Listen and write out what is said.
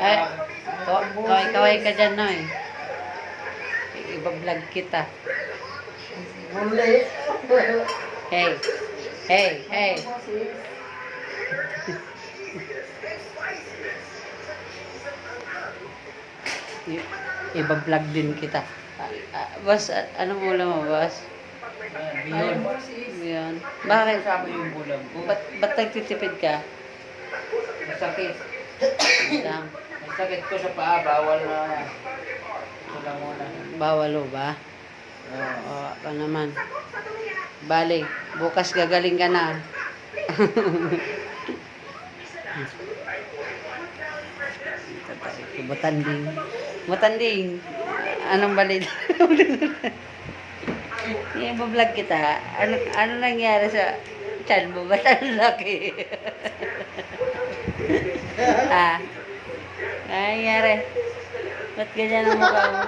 Ay, kaway ka dyan, Noy. Iba-vlog kita. Muli. Hey. Hey, hey. Iba-vlog din kita. Boss, anong ulam mo, boss? Yun. Yan. Bakit? Kasama yung bulam ko. Ba't nagtitipid ka? Masakit. Lang. Masakit ko sa paa. Bawal na. Ito lang muna. Bawalo ba? O, ako naman. Bali, bukas gagaling ka na. Butanding. Butanding. Anong balita? I-vlog kita. Ano nangyari sa chan mo? Ba't ang laki? Ano nangyari? Ba't ganyan ang mukha mo?